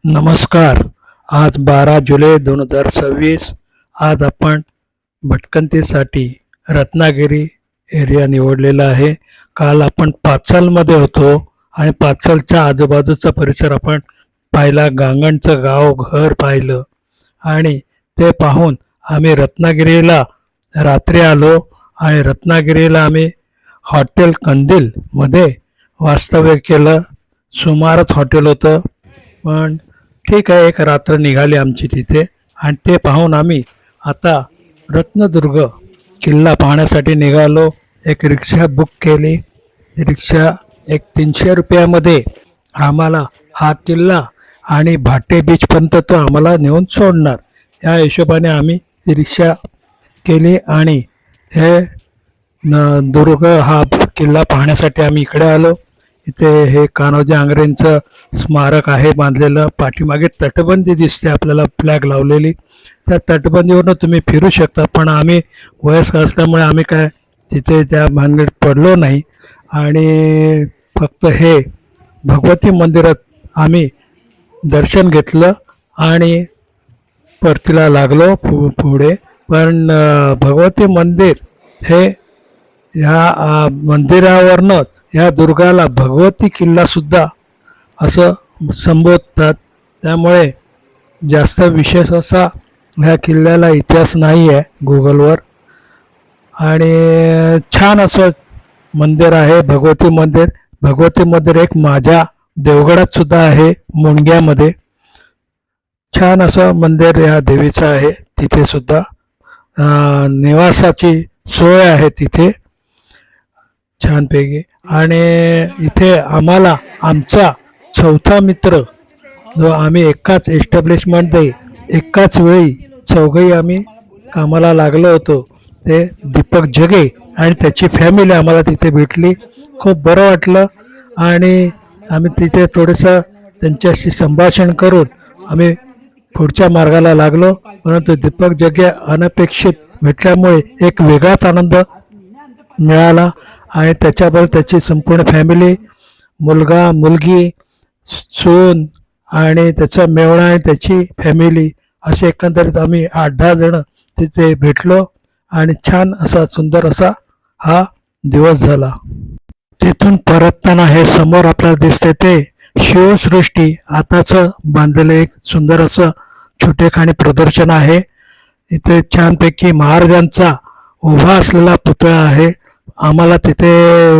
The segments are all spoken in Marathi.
नमस्कार. आज 12 जुलै 2026. आज आपण भटकंतीसाठी रत्नागिरी एरिया निवडलेला आहे. काल आपण पाचलमध्ये होतो आणि पाचलच्या आजूबाजूचा परिसर आपण पाहिला. गांगणचं गाव घर पाहिलं आणि ते पाहून आम्ही रत्नागिरीला रात्री आलो आणि रत्नागिरीला आम्ही हॉटेल कंदीलमध्ये वास्तव्य केलं. सुमारच हॉटेल होतं, पण ठीक आहे, एक रात्र निघाली आमची तिथे. आणि ते पाहून आम्ही आता रत्नदुर्ग किल्ला पाहण्यासाठी निघालो. एक रिक्षा बुक केली. रिक्षा एक 300 रुपयामध्ये आम्हाला हा किल्ला आणि भाटे बीचपर्यंत तो आम्हाला नेऊन सोडणार, या हिशोबाने आम्ही ती रिक्षा केली आणि हे दुर्ग हा किल्ला पाहण्यासाठी आम्ही इकडे आलो. इथे हे कान्होजी आंग्रेंचं स्मारक आहे बांधलेलं. पाठीमागे तटबंदी दिसते आपल्याला फ्लॅग लावलेली. त्या तटबंदीवरनं तुम्ही फिरू शकता, पण आम्ही वयस्कर असल्यामुळे आम्ही काय तिथे त्या भानगडीत पडलो नाही आणि फक्त हे भगवती मंदिरात आम्ही दर्शन घेतलं आणि परतीला लागलो पुढे. पण भगवती मंदिर हे ह्या मंदिरावरनं ह्या दुर्गाला भगवती किल्लासुद्धा असं संबोधतात. त्यामुळे जास्त विशेष असा ह्या किल्ल्याला इतिहास नाही आहे गुगलवर. आणि छान असं मंदिर आहे भगवती मंदिर. भगवती मंदिर एक माझ्या देवगडात सुद्धा आहे, मुणग्यामध्ये. छान असं मंदिर या देवीचं आहे. तिथे सुद्धा निवासाची सोय आहे तिथे छानपैकी. आणि इथे आम्हाला आमचा चौथा मित्र, जो आम्ही एकाच एस्टॅब्लिशमेंटमध्ये एकाच वेळी चौघही आम्ही कामाला लागलो होतो, ते दीपक जगे आणि त्याची फॅमिली आम्हाला तिथे भेटली. खूप बरं वाटलं आणि आम्ही तिथे थोडंसं त्यांच्याशी संभाषण करून आम्ही पुढच्या मार्गाला लागलो. परंतु दीपक जगे अनपेक्षित भेटल्यामुळे एक वेगळाच आनंद मिळाला आणि त्याच्याबरोबर त्याची संपूर्ण फॅमिली, मुलगा मुलगी, सून आणि त्याचा मेवणा आणि त्याची फॅमिली, असे एकंदरीत आम्ही 8-10 जण तिथे भेटलो आणि छान असा सुंदर असा हा दिवस झाला. तिथून परतताना हे समोर आपल्याला दिसते ते शिवसृष्टी आताचं बांधलेलं एक सुंदर असं छोटेखानी प्रदर्शन आहे. इथे छानपैकी महाराजांचा उभा असलेला पुतळा आहे. आम्हाला तिथे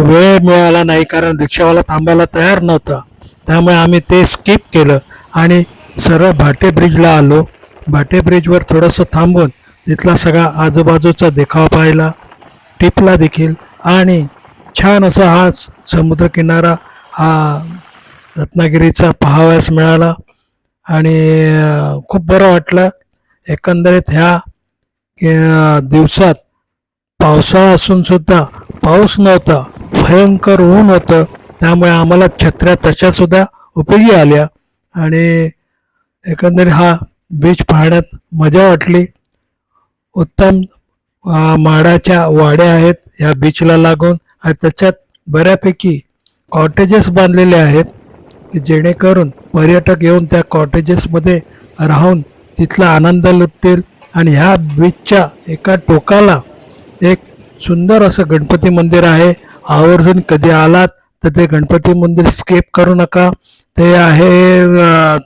वेळ मिळाला नाही कारण रिक्षावाला थांबायला तयार नव्हता, त्यामुळे आम्ही ते स्किप केलं आणि सरळ भाटे ब्रिजला आलो. भाटे ब्रिजवर थोडंसं थांबून तिथला सगळा आजूबाजूचा देखावा पाहिला, टिपला देखील. आणि छान असा हा समुद्रकिनारा हा रत्नागिरीचा पाहावयास मिळाला आणि खूप बरं वाटलं. एकंदरीत ह्या दिवसात पावसाळा असून सुद्धा पाऊस नव्हता, भयंकर ऊन होतं, त्यामुळे आम्हाला छत्र्या तशासुद्धा उपयोगी आल्या आणि एकंदरीत हा बीच पाहण्यात मजा वाटली. उत्तम माडाच्या वाड्या आहेत ह्या बीचला लागून आणि त्याच्यात बऱ्यापैकी कॉटेजेस बांधलेले आहेत की जेणेकरून पर्यटक येऊन त्या कॉटेजेसमध्ये राहून तिथला आनंद लुटतील. आणि ह्या बीचच्या एका टोकाला एक सुंदर असं गणपती मंदिर आहे. आवर्जून कधी आलात तर ते गणपती मंदिर स्किप करू नका. ते आहे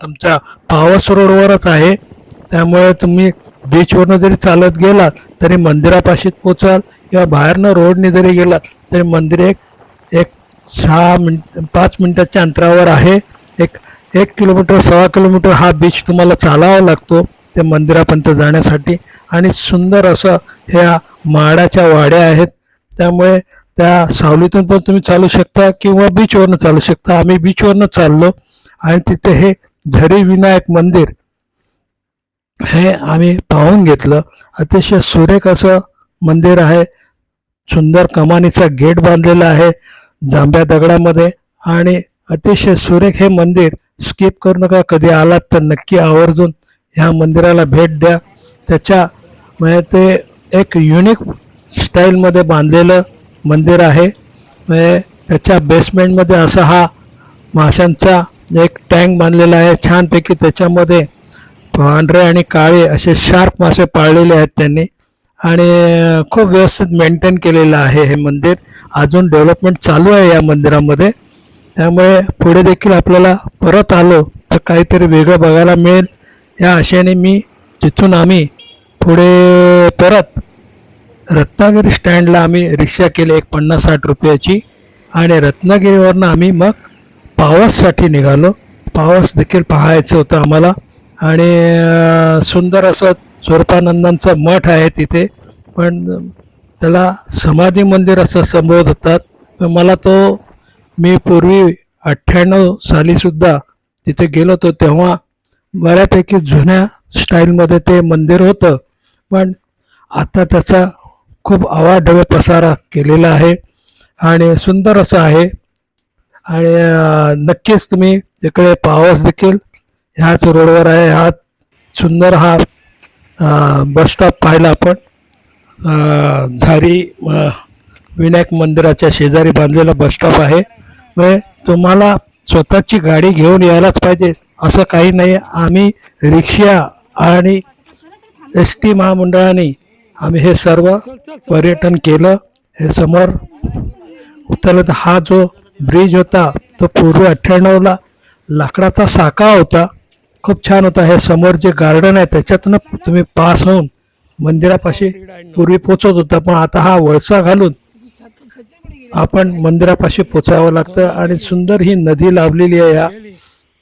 तुमच्या पावस रोडवरच आहे, त्यामुळे तुम्ही बीचवरनं जरी चालत गेलात तरी मंदिरापाशीच पोचाल किंवा बाहेरनं रोडने जरी गेलात तरी मंदिर एक 5 मिनिटाच्या अंतरावर आहे. एक किलोमीटर 1.25 किलोमीटर हा बीच तुम्हाला चालावा लागतो ते मंदिरापर्यंत जाण्यासाठी. आणि सुंदर असं ह्या माडाच्या वाड्या आहेत, त्यामुळे त्या सावलीतून पण तुम्ही चालू शकता किंवा बीचवरनं चालू शकता. आम्ही बीचवरनं चाललो आणि तिथे हे झरी विनायक मंदिर हे आम्ही पाहून घेतलं. अतिशय सुरेख असं मंदिर आहे. सुंदर कमानीचा गेट बांधलेला आहे जांभ्या दगडामध्ये आणि अतिशय सुरेख हे मंदिर. स्किप करू नका. कधी आलात तर नक्की आवर्जून ह्या मंदिराला भेट द्या. त्याच्या म्हणजे ते एक युनिक स्टाईलमध्ये बांधलेलं मंदिर आहे. म्हणजे त्याच्या बेसमेंटमध्ये असा हा माशांचा एक टँक बांधलेला आहे छानपैकी. त्याच्यामध्ये पांढरे आणि काळे असे शार्प मासे पाळलेले आहेत त्यांनी. आणि खूप व्यवस्थित मेंटेन केलेलं आहे हे मंदिर. अजून डेव्हलपमेंट चालू आहे या मंदिरामध्ये. त्यामुळे पुढे देखील आपल्याला परत आलो तर काहीतरी वेगळं बघायला मिळेल या आशेने मी तिथून आम्ही पुढे परत रत्नागिरी स्टँडला आम्ही रिक्षा केली एक 50-60 रुपयाची. आणि रत्नागिरीवरनं आम्ही मग पावससाठी निघालो. पावस देखील पाहायचं होतं आम्हाला. आणि सुंदर असं स्वरूपानंदांचं मठ आहे तिथे, पण त्याला समाधी मंदिर असं संबोधतात. मला तो मी पूर्वी 98 सालीसुद्धा तिथे गेलो होतो तेव्हा बऱ्यापैकी जुन्या स्टाईलमध्ये ते मंदिर होतं, पण आता त्याचा खूप आवाढव्य पसारा केलेला आहे आणि सुंदर असं आहे. आणि नक्कीच तुम्ही तिकडे पावस देखील ह्याच रोडवर आहे. हा सुंदर हा बस स्टॉप पाहिला आपण. झारी विनायक मंदिराच्या शेजारी बांधलेला बस स्टॉप आहे. म्हणजे तुम्हाला स्वतःची गाडी घेऊन यायलाच पाहिजे असं काही नाही. आम्ही रिक्षा आणि एस टी महामंडळाने आम्ही हे सर्व पर्यटन केलं. हे समोर उतरलं तर हा जो ब्रिज होता तो पूर्वी 98ला लाकडाचा साका होता, खूप छान होता. हे समोर जे गार्डन आहे त्याच्यातून तुम्ही पास होऊन मंदिरापाशी पूर्वी पोचत होता, पण आता हा वळसा घालून आपण मंदिरापाशी पोचावं लागतं. आणि सुंदर ही नदी लाभलेली आहे या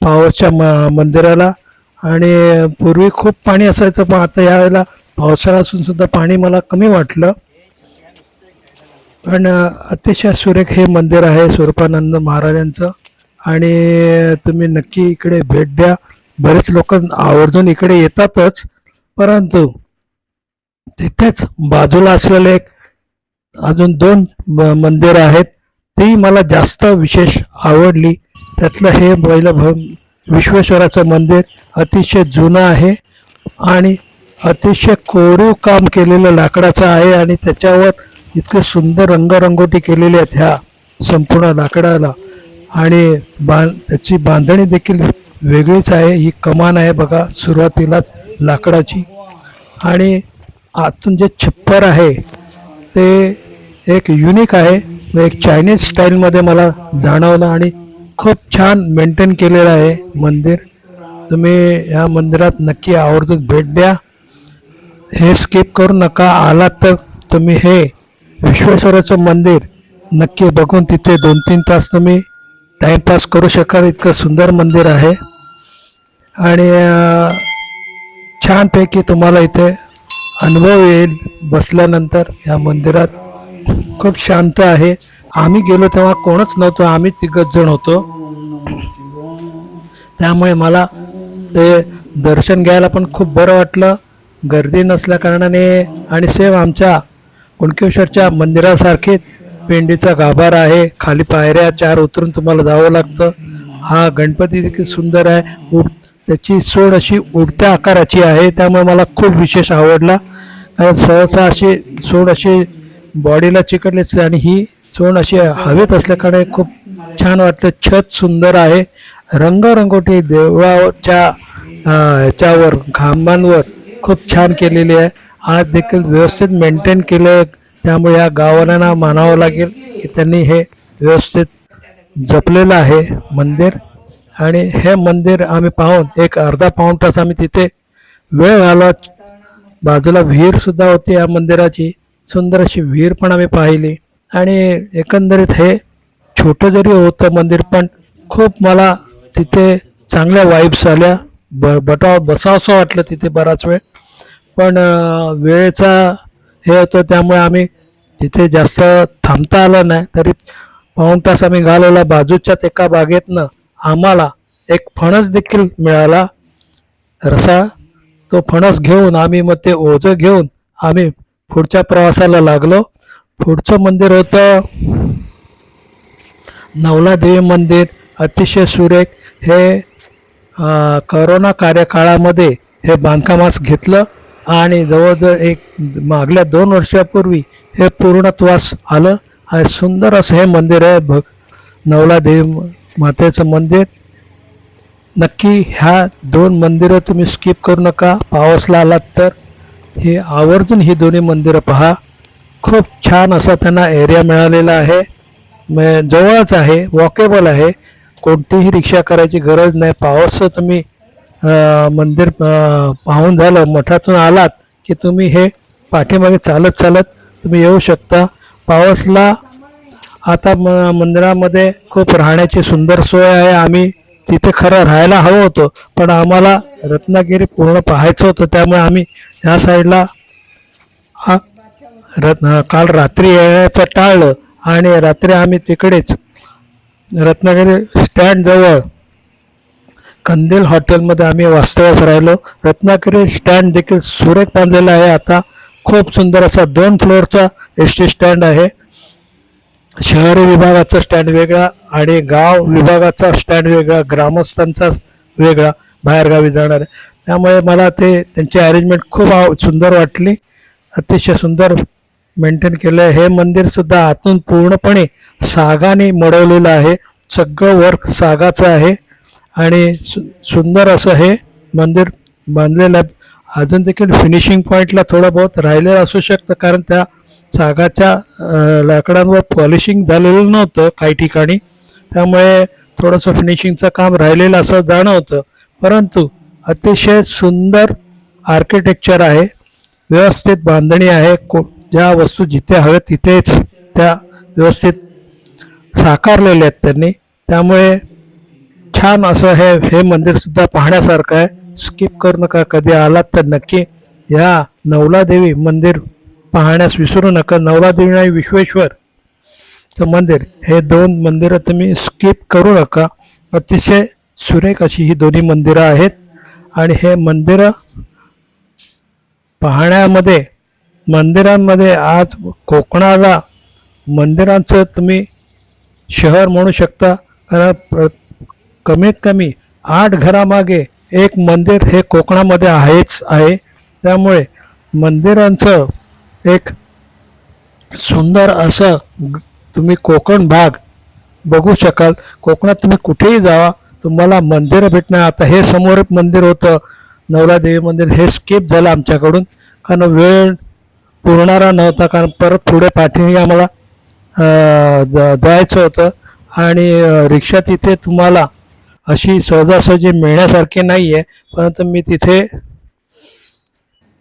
पावसच्या मंदिराला. आणि पूर्वी खूप पाणी असायचं, पण आता यावेळेला पावसाळा असून सुद्धा पाणी मला कमी वाटलं. पण अतिशय सुरेख हे मंदिर आहे स्वरूपानंद महाराजांचं. आणि तुम्ही नक्की इकडे भेट द्या. बरेच लोक आवर्जून इकडे येतातच, परंतु तिथेच बाजूला असलेले एक अजून 2 मंदिरं आहेत, ती मला जास्त विशेष आवडली. त्यातलं हे पहिलं विश्वेश्वराचं मंदिर अतिशय जुनं आहे आणि अतिशय कोरीव काम केलेलं लाकडाचं आहे. आणि त्याच्यावर इतके सुंदर रंगरंगोटी केलेली आहेत ह्या संपूर्ण लाकडाला. आणि त्याची बांधणी देखील वेगळीच आहे. ही कमान आहे बघा सुरुवातीलाच लाकडाची. आणि आतून जे छप्पर आहे ते एक युनिक आहे, एक चायनीज स्टाईलमध्ये मला जाणवलं. आणि खूप छान मेंटेन केलेलं आहे मंदिर. तुम्ही या मंदिरात नक्की आवर्जून भेट द्या. हे स्किप करू नका. आलात तर तुम्ही हे विश्वेश्वराचं मंदिर नक्की बघून तिथे 2-3 तास तुम्ही टाईमपास करू शकाल. इतकं सुंदर मंदिर आहे. आणि छानपैकी तुम्हाला इथे अनुभव येईल बसल्यानंतर. या मंदिरात खूप शांत आहे. आम्ही गेलो तेव्हा कोणच नव्हतो, आम्ही 3 जण होतो. त्यामुळे मला ते दर्शन घ्यायला पण खूप बरं वाटलं, गर्दी नसल्या कारणाने. आणि सेम आमच्या कुणकेश्वरच्या मंदिरासारखीच पेंडीचा गाभारा आहे, खाली पायऱ्या 4 उतरून तुम्हाला जावं लागतं. हा गणपती देखील सुंदर आहे. त्याची सोड अशी उडत्या आकाराची आहे, त्यामुळे मला खूप विशेष आवडला. सहसा अशी सोड अशी बॉडीला चिकटली असते आणि ही सोड अशी हवेत असल्याकडे खूप छान वाटलं. छत सुंदर आहे, रंगरंगोटी देवळाच्या ह्याच्यावर खांबांवर खूप छान केलेली आहे. आज देखील व्यवस्थित मेंटेन केलं, त्यामुळे या गावाला मानावं लागेल की त्यांनी हे व्यवस्थित जपलेलं आहे मंदिर. आणि हे मंदिर आम्ही पाहून एक अर्धा-पाऊण तास आम्ही तिथे वेळ घालवला. बाजूला विहीरसुद्धा होती या मंदिराची, सुंदर अशी विहीर पण आम्ही पाहिली. आणि एकंदरीत हे छोटं जरी होतं मंदिर, पण खूप मला तिथे चांगल्या वाईब्स आल्या. बसावंसं वाटलं तिथे बराच वेळ. पण वेळेचा हे होतं त्यामुळे आम्ही तिथे जास्त थांबता आलं नाही. तरी पाऊण तास आम्ही घालवला. बाजूच्याच एका बागेतनं आम्हाला एक फणस देखील मिळाला रसाळ. तो फणस घेऊन आम्ही मग ते ओझं घेऊन आम्ही पुढच्या प्रवासाला लागलो. पुढचं मंदिर होतं नवलादेवी मंदिर, अतिशय सुरेख. हे करोना कार्यकाळामध्ये हे बांधकामास घेतलं आणि जवळजवळ मागल्या 2 वर्षापूर्वी हे पूर्णत्वास आलं. आणि सुंदर असं हे मंदिर आहे नवलादेवी मातेचं मंदिर. नक्की ह्या दोन मंदिरं तुम्ही स्किप करू नका. पावसला आलात तर हे आवर्जून ही दोन्ही मंदिरं पहा. खूप छान असा त्यांना एरिया मिळालेला आहे. जवळच आहे, वॉकेबल आहे. कोणतीही रिक्षा करायची गरज नाही. पावसचं तुम्ही मंदिर पाहून झालं, मठातून आलात की तुम्ही हे पाठीमागे चालत चालत तुम्ही येऊ शकता. पावसला आता मंदिरामध्ये खूप राहण्याची सुंदर सोय आहे. आम्ही तिथे खरं राहायला हवं होतं, पण आम्हाला रत्नागिरी पूर्ण पाहायचं होतं, त्यामुळे आम्ही ह्या साईडला काल रात्री येण्याचं टाळलं आणि रात्री आम्ही तिकडेच रत्नागिरी स्टँडजवळ कंदील हॉटेलमध्ये आम्ही वास्तव्यास राहिलो. रत्नागिरी स्टँड देखील सुरेख बांधलेला आहे. आता खूप सुंदर असा 2 फ्लोअरचा एस टी स्टँड आहे. शहरी विभागाचा स्टँड वेगळा आणि गाव विभागाचा स्टँड वेगळा, ग्रामस्थांचा वेगळा, बाहेरगावी जाणार आहे. त्यामुळे मला त्यांची अरेंजमेंट खूप सुंदर वाटली. अतिशय सुंदर मेंटेन केलं आहे. हे मंदिरसुद्धा आतून पूर्णपणे सागाने मडवलेलं आहे. सगळं वर्क सागाचं आहे आणि सुंदर असं हे मंदिर बांधलेलं आहे. अजून देखील फिनिशिंग पॉईंटला थोडं बहुत राहिलेलं असू शकतं, कारण त्या सागाच्या लाकडांवर पॉलिशिंग झालेलं नव्हतं काही ठिकाणी, त्यामुळे थोडंसं फिनिशिंगचं काम राहिलेलं असं जाणवतं. परंतु अतिशय सुंदर आर्किटेक्चर आहे, व्यवस्थित बांधणी आहे. ज्या वस्तू जिथे हव्यात तिथेच त्या व्यवस्थित साकारलेल्या आहेत त्यांनी. त्यामुळे छान असं हे मंदिरसुद्धा पाहण्यासारखं आहे. स्किप करू नका. कधी आलात तर नक्की या नवलादेवी मंदिर पाहण्यास विसरू नका. नवलादेवी आणि विश्वेश्वरचं मंदिर हे 2 मंदिरं तुम्ही स्किप करू नका. अतिशय सुरेख अशी ही दोन्ही मंदिरं आहेत आणि हे मंदिरं पाहण्यामध्ये मंदिरांमध्ये आज कोकणाला मंदिरांचं तुम्ही शहर म्हणू शकता, कारण कमीत कमी 8 घरामागे एक मंदिर हे कोकणामध्ये आहेच आहे. त्यामुळे मंदिरांचं एक सुंदर असं तुम्ही कोकण भाग बघू शकाल. कोकणात तुम्ही कुठेही जावा तुम्हाला मंदिरं भेटणार. आता हे समोर एक मंदिर होतं नवलादेवी मंदिर, हे स्किप झालं आमच्याकडून, कारण वेळ पुरणारा नव्हता, कारण परत पुढे पाठीमागे आम्हाला जायचं होतं आणि रिक्षा तिथे तुम्हाला अशी सहजासहजी मिळण्यासारखी नाही आहे. परंतु मी तिथे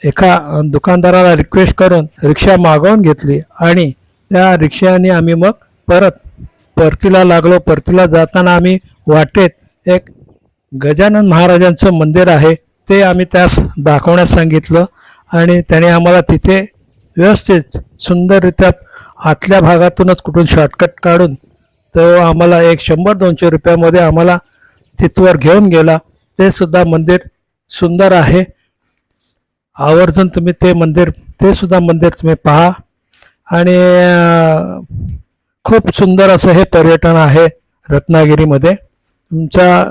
एका दुकानदाराला रिक्वेस्ट करून रिक्षा मागवून घेतली आणि त्या रिक्षाने आम्ही मग परतीला लागलो. परतीला जाताना आम्ही वाटेत एक गजानन महाराजांचं मंदिर आहे ते आम्ही त्यास दाखवण्यास सांगितलं आणि त्याने आम्हाला तिथे व्यवस्थित सुंदररित्या आतल्या भागातूनच कुठून शॉर्टकट काढून तो आम्हाला एक 100-200 रुपयामध्ये आम्हाला तिथवर घेऊन गेला. ते सुद्धा मंदिर सुंदर आहे. आवर्जून तुम्ही ते सुद्धा मंदिर तुम्ही पहा आणि खूप सुंदर असं हे पर्यटन आहे रत्नागिरीमध्ये. तुमचा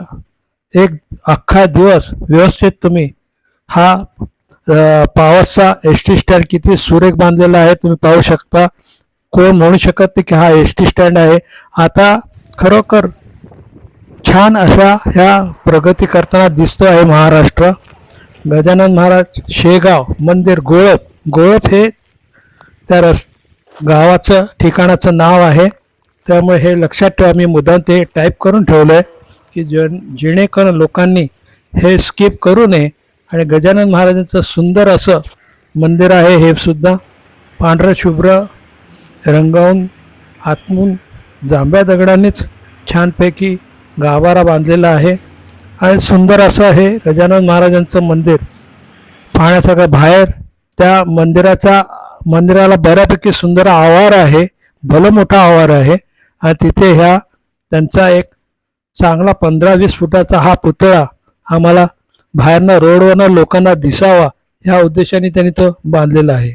एक अख्खा दिवस व्यवस्थित तुम्ही हा पावसचा एस टी स्टँड किती सुरेख बांधलेला आहे तुम्ही पाहू शकता. कोण म्हणू शकत नाही की हा एस टी स्टँड आहे. आता खरोखर छान अशा ह्या प्रगती करताना दिसतो आहे महाराष्ट्र. गजानन महाराज शेगाव मंदिर गोळप हे त्या गावाचं ठिकाणाचं नाव आहे. त्यामुळे हे लक्षात ठेवा. मी मुद्दाम ते टाईप करून ठेवलं आहे की जेणेकरून लोकांनी हे स्किप करू नये. आणि गजानन महाराजांचं सुंदर असं मंदिर आहे. हे सुद्धा पांढरं शुभ्र रंगावून आतून जांभ्या दगडांनीच छानपैकी गाभारा बांधलेला आहे आणि सुंदर असं हे गजानन महाराजांचं मंदिर पाहण्यासारखं. बाहेर त्या मंदिराला बऱ्यापैकी सुंदर आवार आहे, भलं मोठा आवार आहे आणि तिथे त्यांचा एक चांगला 15-20 फुटाचा हा पुतळा आम्हाला बाहेरनं रोडवरनं लोकांना दिसावा या उद्देशाने त्यांनी तो बांधलेला आहे.